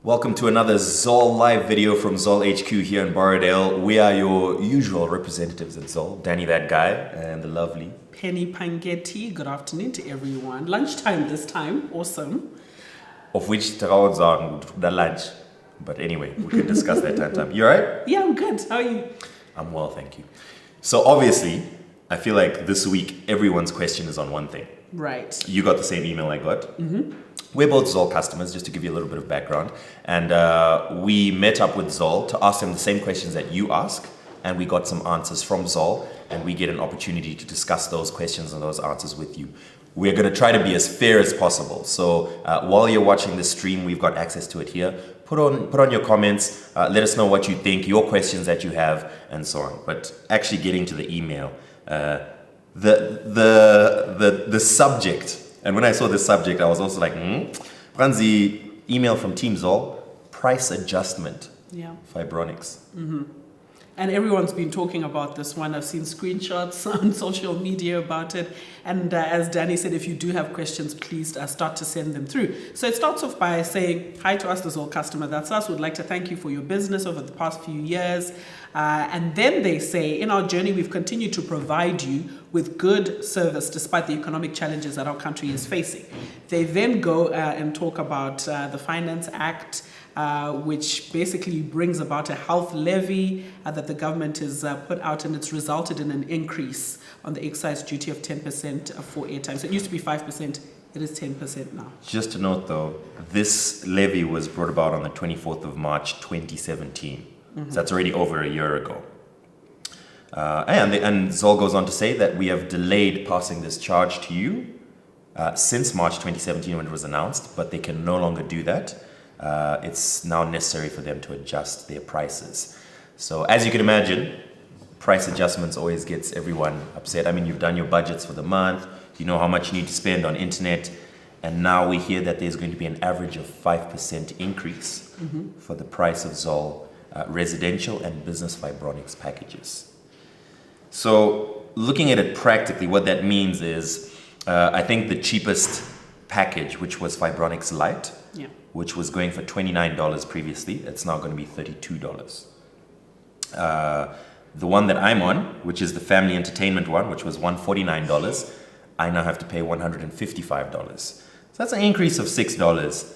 Welcome to another Zol live video from Zol HQ here in Borrowdale. We are your usual representatives at Zol, Danny that guy, and the lovely Penny Pangetti. Good afternoon to everyone. Lunchtime this time, awesome. Of which Tarawad's on the lunch. But anyway, we can discuss that time. You alright? Yeah, I'm good. How are you? I'm well, thank you. So obviously, I feel like this week everyone's question is on one thing. Right. You got the same email I got. Mm-hmm. We're both Zol customers, just to give you a little bit of background. And we met up with Zol to ask them the same questions that you ask. And we got some answers from Zol. And we get an opportunity to discuss those questions and those answers with you. We're going to try to be as fair as possible. So while you're watching the stream, we've got access to it here. Put on your comments. Let us know what you think, your questions that you have, and so on. But actually getting to the email, the subject. And when I saw this subject, I was also like, Franzi, email from Team Zol, price adjustment, Fibronics. Mm-hmm. And everyone's been talking about this one. I've seen screenshots on social media about it. And as Danny said, if you do have questions, please start to send them through. So it starts off by saying, hi to us, the Zol customer. That's us. We'd like to thank you for your business over the past few years. And then they say, in our journey, we've continued to provide you with good service despite the economic challenges that our country is facing. They then go and talk about the Finance Act, which basically brings about a health levy that the government has put out, and it's resulted in an increase on the excise duty of 10% for airtime. So it used to be 5%, it is 10% now. Just to note though, this levy was brought about on the 24th of March 2017. Mm-hmm. So that's already over a year ago. And Zol goes on to say that we have delayed passing this charge to you since March 2017 when it was announced, but they can no longer do that. It's now necessary for them to adjust their prices. So as you can imagine, price adjustments always gets everyone upset. I mean, you've done your budgets for the month, you know how much you need to spend on internet, and now we hear that there's going to be an average of 5% increase for the price of Zol residential and business Fibronics packages. So looking at it practically, what that means is, I think the cheapest package, which was Fibronics Lite, which was going for $29 previously, it's now going to be $32. The one that I'm on, which is the family entertainment one, which was $149, I now have to pay $155. So that's an increase of $6.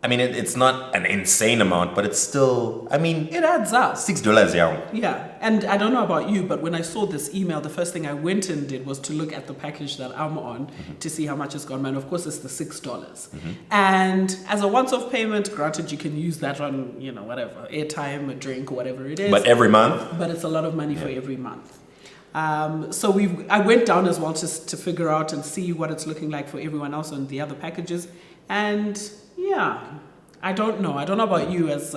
I mean, it's not an insane amount, but it's still, I mean, it adds up. $6, yeah. Yeah, and I don't know about you, but when I saw this email, the first thing I went and did was to look at the package that I'm on to see how much it's gone. And of course, it's the $6. And as a once-off payment, granted, you can use that on, whatever, airtime, a drink, or whatever it is. But every month? But it's a lot of money for every month. So I went down as well just to figure out and see what it's looking like for everyone else on the other packages. And yeah, I don't know. I don't know about you as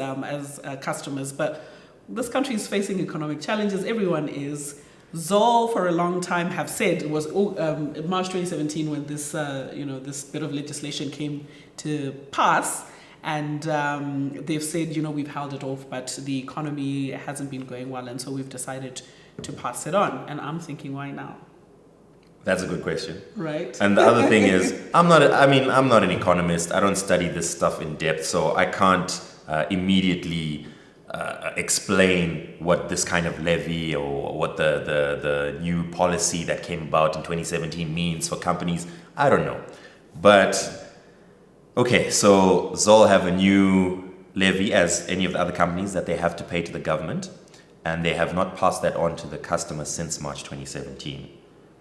customers, but this country is facing economic challenges. Everyone is. Zol for a long time have said, it was March 2017 when this this bit of legislation came to pass, and they've said we've held it off, but the economy hasn't been going well, and so we've decided to pass it on. And I'm thinking, why now? That's a good question. Right. And the other thing is, I'm not an economist. I don't study this stuff in depth, so I can't immediately explain what this kind of levy or what the new policy that came about in 2017 means for companies. I don't know. But, okay, so Zol have a new levy as any of the other companies that they have to pay to the government, and they have not passed that on to the customer since March 2017.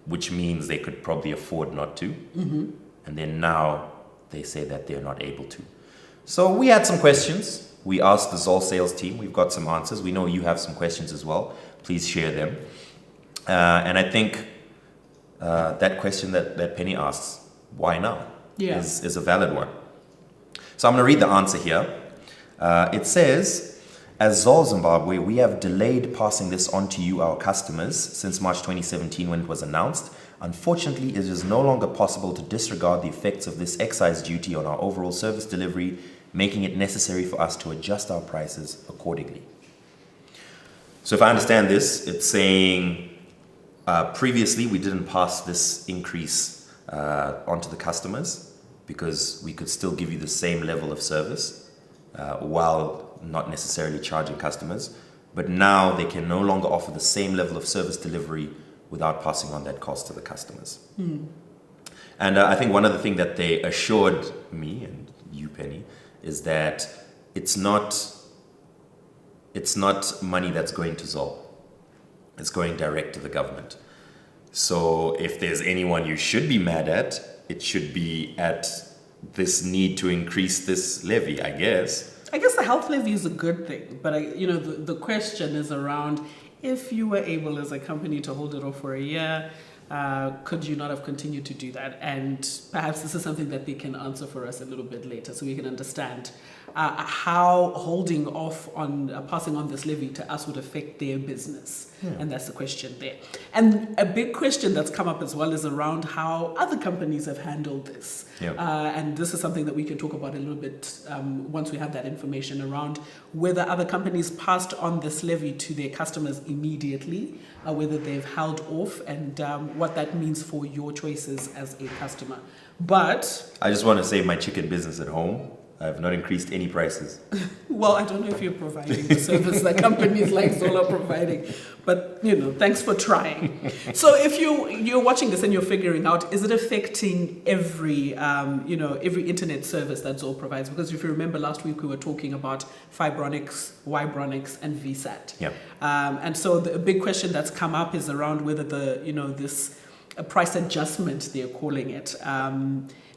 Which means they could probably afford not to. And then now they say that they're not able to. So we had some questions. We asked the Zol sales team. We've got some answers. We know you have some questions as well. Please share them. And I think that question that Penny asks, why now, is a valid one. So I'm going to read the answer here. It says, as Zol Zimbabwe, we have delayed passing this on to you, our customers, since March 2017 when it was announced. Unfortunately, it is no longer possible to disregard the effects of this excise duty on our overall service delivery, making it necessary for us to adjust our prices accordingly. So if I understand this, it's saying previously we didn't pass this increase onto the customers, because we could still give you the same level of service while not necessarily charging customers. But now they can no longer offer the same level of service delivery without passing on that cost to the customers. And I think one of the things that they assured me and you, Penny, is that it's not money that's going to Zol. It's going direct to the government. So if there's anyone you should be mad at, it should be at this need to increase this levy, I guess. I guess the health levy is a good thing, but the question is around, if you were able as a company to hold it off for a year, could you not have continued to do that? And perhaps this is something that they can answer for us a little bit later, so we can understand how holding off on passing on this levy to us would affect their business. And that's the question there. And a big question that's come up as well is around how other companies have handled this. And this is something that we can talk about a little bit once we have that information around whether other companies passed on this levy to their customers immediately, whether they've held off, and what that means for your choices as a customer. But I just want to say my chicken business at home, I have not increased any prices. Well, I don't know if you're providing the service that companies like Zol are providing, but thanks for trying. So if you're watching this and you're figuring out, is it affecting every internet service that Zol provides? Because if you remember last week we were talking about Fibronics, Ybronics, and VSAT. And so the big question that's come up is around whether this price adjustment, they're calling it,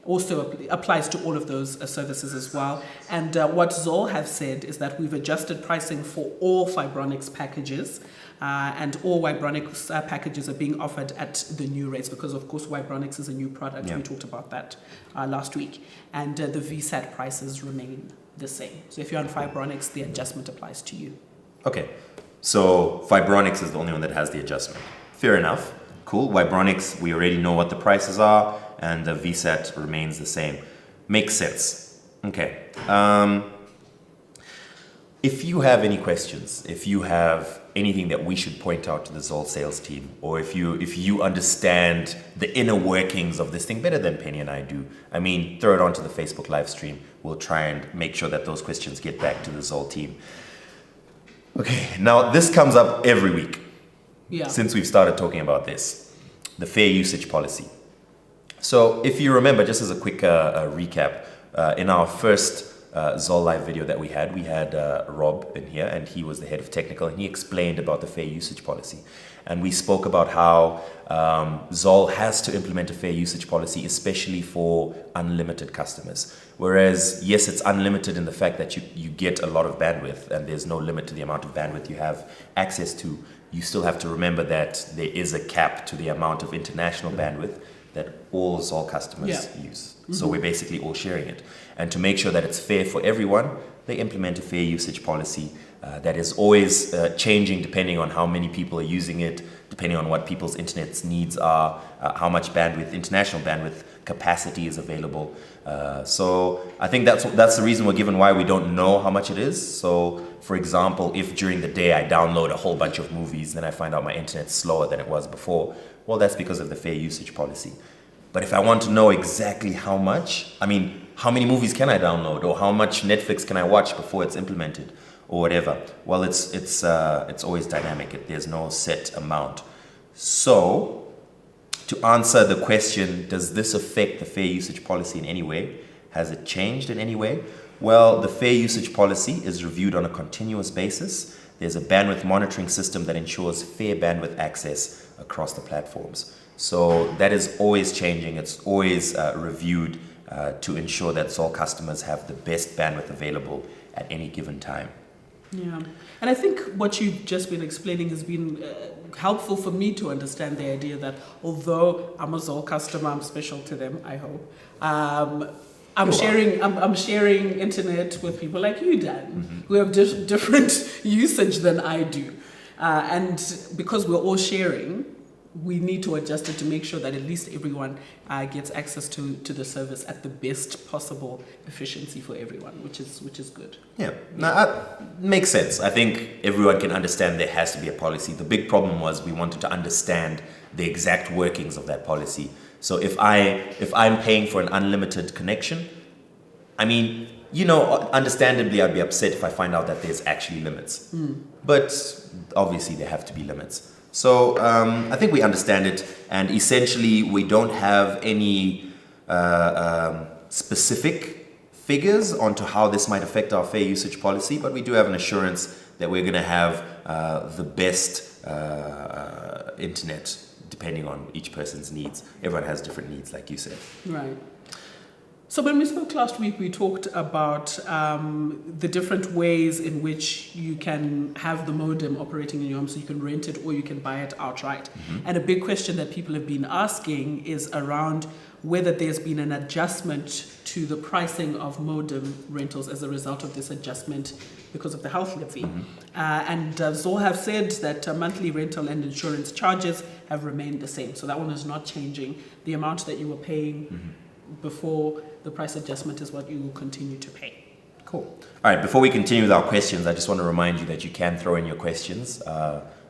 also applies to all of those services as well. And what Zol have said is that we've adjusted pricing for all Fibronics packages, and all Ybronics packages are being offered at the new rates, because of course Ybronics is a new product. We talked about that last week. And the VSAT prices remain the same. So if you're on Fibronics, the adjustment applies to you. Okay, so Fibronics is the only one that has the adjustment. Fair enough. Cool. Ybronics, we already know what the prices are, and the VSAT remains the same. Makes sense. Okay. If you have any questions, if you have anything that we should point out to the Zol sales team, or if you understand the inner workings of this thing better than Penny and I do, throw it onto the Facebook live stream. We'll try and make sure that those questions get back to the Zol team. Okay, now this comes up every week. Since we've started talking about this, the fair usage policy. So if you remember, just as a quick recap, in our first Zol live video that we had Rob in here, and he was the head of technical, and he explained about the fair usage policy. And we spoke about how Zol has to implement a fair usage policy, especially for unlimited customers. Whereas, yes, it's unlimited in the fact that you get a lot of bandwidth, and there's no limit to the amount of bandwidth you have access to. You still have to remember that there is a cap to the amount of international bandwidth that all Zol customers use. So we're basically all sharing it. And to make sure that it's fair for everyone, they implement a fair usage policy that is always changing depending on how many people are using it, depending on what people's internet needs are, how much bandwidth, international bandwidth capacity is available. So I think that's the reason we're given why we don't know how much it is. So for example, if during the day I download a whole bunch of movies, then I find out my internet's slower than it was before, well, that's because of the fair usage policy. But if I want to know exactly how much, how many movies can I download, or how much Netflix can I watch before it's implemented, or whatever, well, it's always dynamic. There's no set amount. So to answer the question, does this affect the fair usage policy in any way? Has it changed in any way? Well, the fair usage policy is reviewed on a continuous basis. There's a bandwidth monitoring system that ensures fair bandwidth access across the platforms. So that is always changing. It's always reviewed to ensure that Zol customers have the best bandwidth available at any given time. Yeah, and I think what you've just been explaining has been helpful for me to understand the idea that although I'm a Zol customer, I'm special to them, I hope. I'm sharing internet with people like you, Dan, who have different usage than I do. And because we're all sharing, we need to adjust it to make sure that at least everyone gets access to the service at the best possible efficiency for everyone, which is good. Yeah, makes sense. I think everyone can understand there has to be a policy. The big problem was we wanted to understand the exact workings of that policy So if I'm paying for an unlimited connection, I mean, you know, understandably, I'd be upset if I find out that there's actually limits. But obviously, there have to be limits. So I think we understand it, and essentially, we don't have any specific figures onto how this might affect our fair usage policy, but we do have an assurance that we're going to have the best internet depending on each person's needs. Everyone has different needs, like you said. Right. So when we spoke last week, we talked about the different ways in which you can have the modem operating in your home. So you can rent it or you can buy it outright. And a big question that people have been asking is around whether there's been an adjustment to the pricing of modem rentals as a result of this adjustment because of the health levy. And Zol have said that monthly rental and insurance charges have remained the same. So that one is not changing. The amount that you were paying before the price adjustment is what you will continue to pay. Cool. All right, before we continue with our questions, I just want to remind you that you can throw in your questions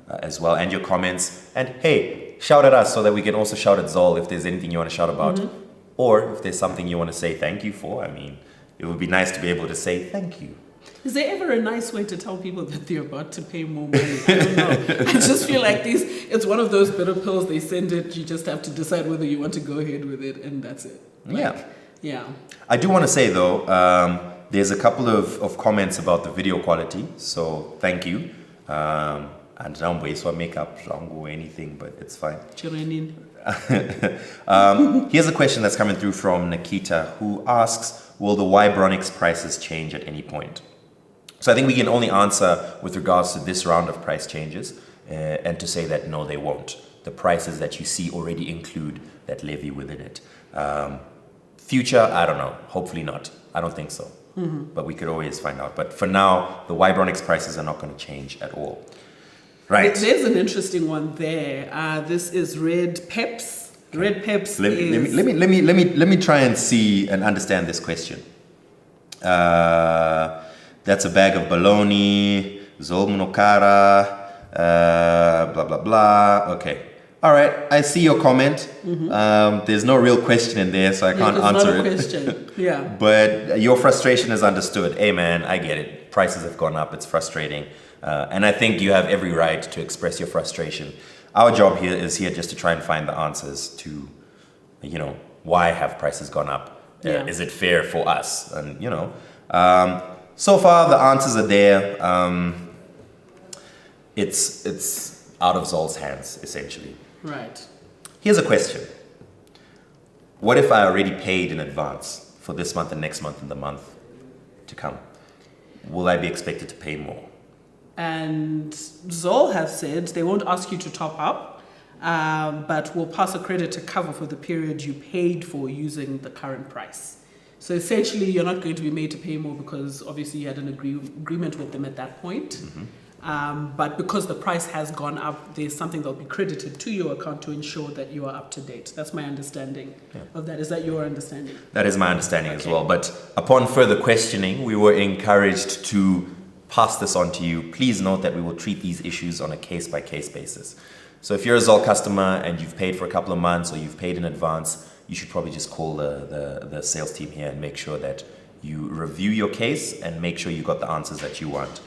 as well and your comments. And hey, shout at us so that we can also shout at Zol if there's anything you want to shout about. Or if there's something you want to say thank you for. I mean, it would be nice to be able to say thank you. Is there ever a nice way to tell people that they're about to pay more money? I don't know. I just feel like it's one of those bitter pills. They send it. You just have to decide whether you want to go ahead with it, and that's it. Yeah. I do want to say, though, there's a couple of comments about the video quality. So thank you. And don't waste what makeup or anything, but it's fine. Here's a question that's coming through from Nikita, who asks, will the Ybronics prices change at any point? So I think we can only answer with regards to this round of price changes and to say that no, they won't. The prices that you see already include that levy within it. Future, I don't know. Hopefully not. I don't think so. But we could always find out. But for now, the Ybronics prices are not going to change at all. Right. There's an interesting one there. This is Red Peps. Red Peps. Let me try and see and understand this question. That's a bag of bologna, Zol Munokara, blah blah blah. Okay. All right, I see your comment. There's no real question in there, so I can't answer it. Question. Yeah. But your frustration is understood. Hey, man, I get it. Prices have gone up. It's frustrating. And I think you have every right to express your frustration. Our job here is just to try and find the answers to, why have prices gone up? Is it fair for us? And, so far the answers are there. It's out of Zol's hands, essentially. Right. Here's a question. What if I already paid in advance for this month and next month and the month to come? Will I be expected to pay more? And Zol have said they won't ask you to top up, but will pass a credit to cover for the period you paid for using the current price. So essentially, you're not going to be made to pay more because obviously you had an agreement with them at that point. But because the price has gone up, there's something that will be credited to your account to ensure that you are up to date. That's my understanding of that. Is that your understanding? That is my understanding as well. But upon further questioning, we were encouraged to pass this on to you. Please note that we will treat these issues on a case-by-case basis. So if you're a Zol customer and you've paid for a couple of months or you've paid in advance, you should probably just call the sales team here and make sure that you review your case and make sure you got the answers that you want.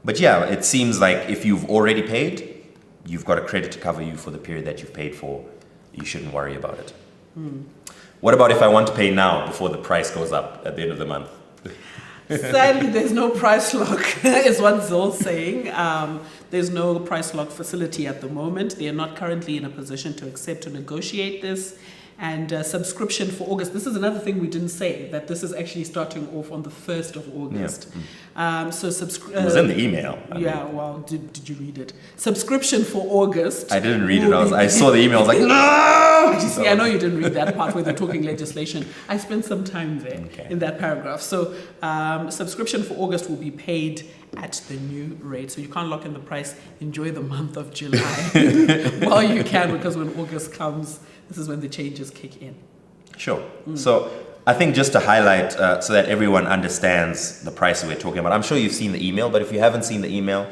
But yeah, it seems like if you've already paid, you've got a credit to cover you for the period that you've paid for. You shouldn't worry about it. What about if I want to pay now before the price goes up at the end of the month? Sadly, there's no price lock, is what Zol's saying. There's no price lock facility at the moment. They are not currently in a position to accept or negotiate this. And subscription for August. This is another thing we didn't say, that this is actually starting off on the 1st of August. It was in the email. Well, did you read it? Subscription for August. I didn't read it. I saw the email. I was like, no! See, I know you didn't read that part where they're talking legislation. I spent some time there in that paragraph. So subscription for August will be paid at the new rate. So you can't lock in the price. Enjoy the month of July while you can, because when August comes, this is when the changes kick in. Sure. So I think just to highlight so that everyone understands the price we're talking about. I'm sure you've seen the email, but if you haven't seen the email,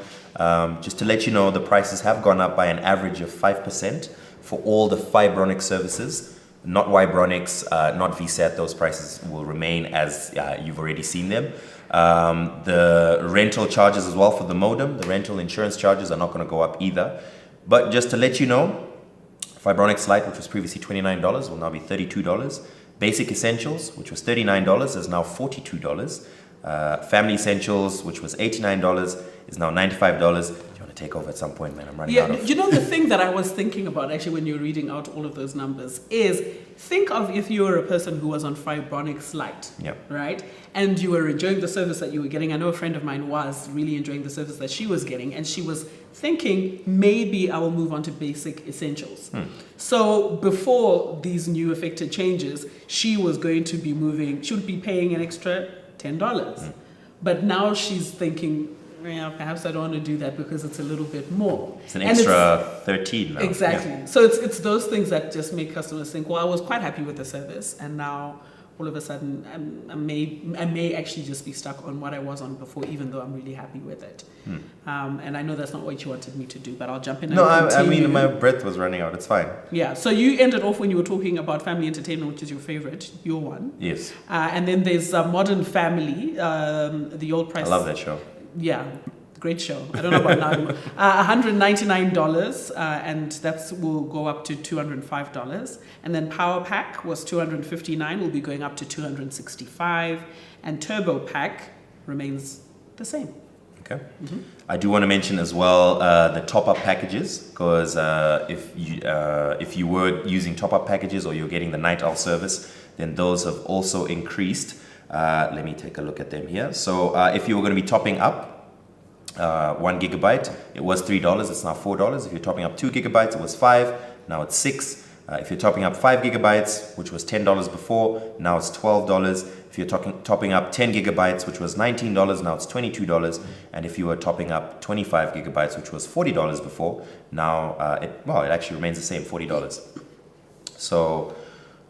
just to let you know, the prices have gone up by an average of 5% for all the Fibronics services, not Wibronics, not VSAT. Those prices will remain as you've already seen them. The rental charges as well for the modem, the rental insurance charges are not going to go up either. But just to let you know, Fibronics Lite, which was previously $29, will now be $32. Basic Essentials, which was $39, is now $42. Family Essentials, which was $89, is now $95. Do you want to take over at some point, man? I'm running out of... You know, the thing that I was thinking about, actually, when you're reading out all of those numbers, is think of if you were a person who was on Fibronics Lite, right? And you were enjoying the service that you were getting. I know a friend of mine was really enjoying the service that she was getting, and she was thinking, maybe I will move on to Basic Essentials. So before these new affected changes, she was going to be moving, she would be paying an extra $10. But now she's thinking, well, perhaps I don't want to do that because it's a little bit more. It's an extra 13 now. Exactly. Yeah. So it's those things that just make customers think, well, I was quite happy with the service, and now all of a sudden I may actually just be stuck on what I was on before, even though I'm really happy with it. And I know that's not what you wanted me to do, but I'll jump in and I mean, my breath was running out. It's fine. Yeah, so you ended off when you were talking about Family Entertainment, which is your favorite, your one. Yes. And then there's Modern Family, the old price. I love that show. Yeah, great show. I don't know about now anymore. $199, and that will go up to $205. And then Power Pack was $259, will be going up to $265. And Turbo Pack remains the same. Okay. I do want to mention as well the top-up packages, because if you were using top-up packages or you're getting the Night Owl service, then those have also increased. Let me take a look at them here. So if you were going to be topping up 1 gigabyte, it was $3, it's now $4. If you're topping up 2 gigabytes, it was $5, now it's $6. If you're topping up 5 gigabytes, which was $10 before, now it's $12. If you're topping up 10 gigabytes, which was $19, now it's $22. And if you were topping up 25 gigabytes, which was $40 before, now it actually remains the same, $40. So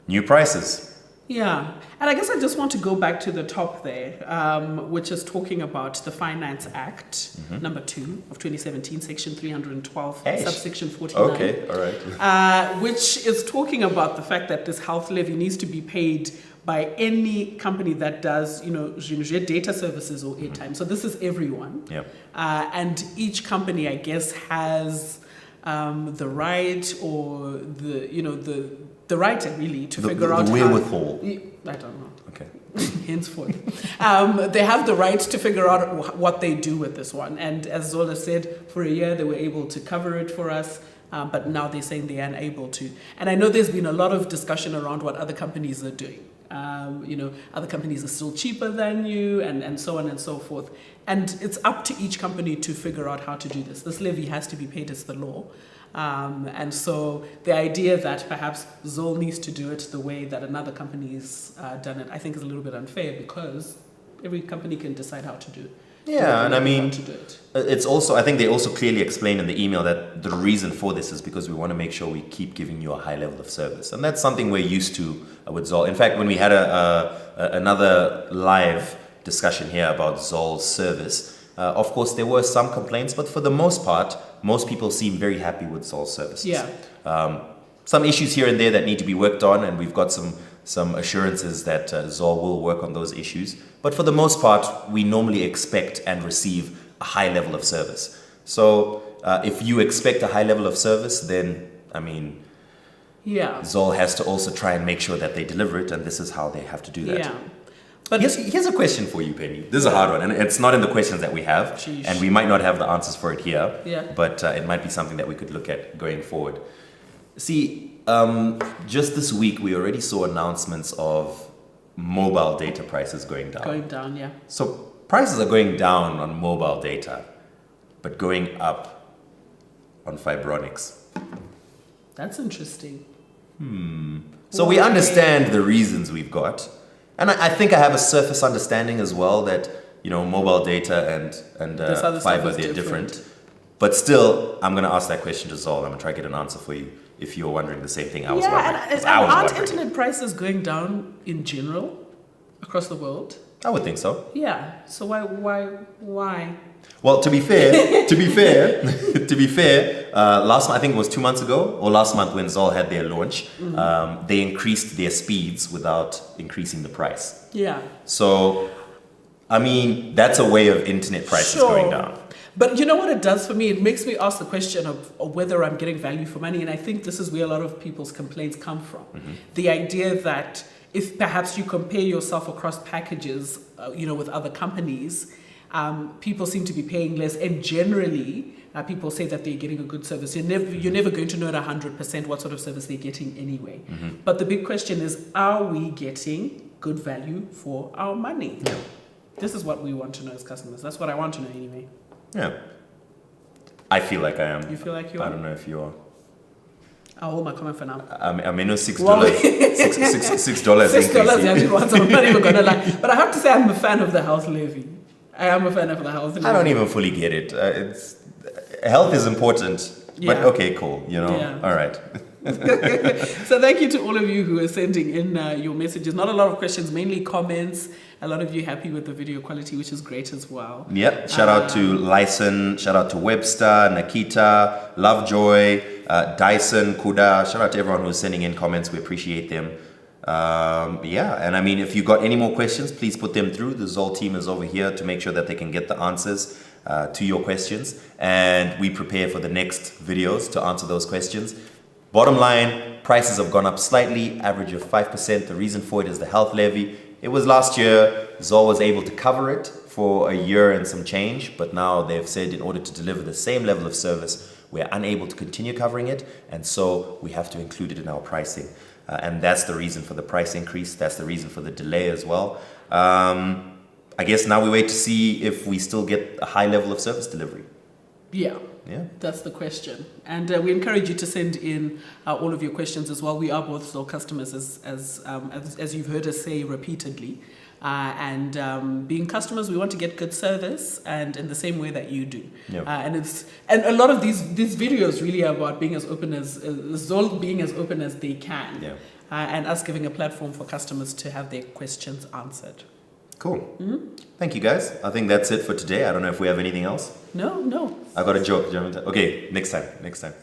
new prices. Yeah, and I guess I just want to go back to the top there, which is talking about the Finance Act, number 2 of 2017, section 312, subsection 49. Okay, all right. Which is talking about the fact that this health levy needs to be paid by any company that does, data services or airtime. So this is everyone. Yeah. And each company, I guess, has the right or the right really to figure out the wherewithal. I don't know. Okay. Henceforth, they have the right to figure out what they do with this one. And as Zola said, for a year they were able to cover it for us, but now they're saying they are unable to. And I know there's been a lot of discussion around what other companies are doing. Other companies are still cheaper than you, and so on and so forth. And it's up to each company to figure out how to do this. This levy has to be paid as the law. And so the idea that perhaps Zol needs to do it the way that another company's done it, I think is a little bit unfair, because every company can decide how to do it. Yeah, and I mean, it's also, I think they also clearly explained in the email that the reason for this is because we want to make sure we keep giving you a high level of service. And that's something we're used to with Zol. In fact, when we had another live discussion here about Zol's service, of course, there were some complaints, but for the most part, most people seem very happy with Zol's services. Yeah. Some issues here and there that need to be worked on, and we've got some assurances that Zol will work on those issues. But for the most part, we normally expect and receive a high level of service. So if you expect a high level of service, then, I mean, Zol has to also try and make sure that they deliver it, and this is how they have to do that. Yeah. But here's a question for you, Penny. This is a hard one, and it's not in the questions that we have, Sheesh. and we might not have the answers for it here, Yeah. but it might be something that we could look at going forward. See, just this week, we already saw announcements of mobile data prices going down. Going down, yeah. So prices are going down on mobile data, but going up on Fibronics. That's interesting. So we understand the reasons we've got. And I think I have a surface understanding as well that, mobile data and fiber, they're different. But still, I'm going to ask that question to Zol. I'm going to try to get an answer for you if you're wondering the same thing I was wondering. And aren't internet prices going down in general across the world? I would think so. Yeah. So why? Well, to be fair, last month, I think it was 2 months ago, or last month when Zol had their launch, they increased their speeds without increasing the price. Yeah. So, I mean, that's a way of internet prices going down. But you know what it does for me? It makes me ask the question of whether I'm getting value for money. And I think this is where a lot of people's complaints come from. The idea that if perhaps you compare yourself across packages, with other companies, people seem to be paying less. And generally, people say that they're getting a good service. You're never going to know at 100% what sort of service they're getting anyway. But the big question is, are we getting good value for our money? Yeah. This is what we want to know as customers. That's what I want to know anyway. Yeah. I feel like I am. You feel like you are? I don't know if you are. I'll hold my comment for now. I mean, no, $6. Well, $6 $6, yeah, I'm not even going to lie. But I have to say I'm a fan of the health levy. I am a fan of the health levy. I don't even fully get it. Health is important. But Yeah. okay, cool. Yeah. All right. So thank you to all of you who are sending in your messages. Not a lot of questions, mainly comments. A lot of you happy with the video quality, which is great as well. Yep. Shout out to Lyson. Shout out to Webster, Nakita, Lovejoy, Dyson, Kuda. Shout out to everyone who's sending in comments. We appreciate them. And I mean, if you got any more questions, please put them through. The Zol team is over here to make sure that they can get the answers to your questions. And we prepare for the next videos to answer those questions. Bottom line, prices have gone up slightly, average of 5%. The reason for it is the health levy. It was last year. Zol was able to cover it for a year and some change, but now they've said in order to deliver the same level of service, we're unable to continue covering it, and so we have to include it in our pricing. And that's the reason for the price increase. That's the reason for the delay as well. I guess now we wait to see if we still get a high level of service delivery. Yeah. Yeah. That's the question. And we encourage you to send in all of your questions as well. We are both Zol customers, as you've heard us say repeatedly. Being customers, we want to get good service, and in the same way that you do. Yep. And a lot of these videos really are about being as open as Zol being as open as they can, Yeah. And us giving a platform for customers to have their questions answered. Cool. Thank you, guys. I think that's it for today. I don't know if we have anything else. No. I got a joke. Okay, next time.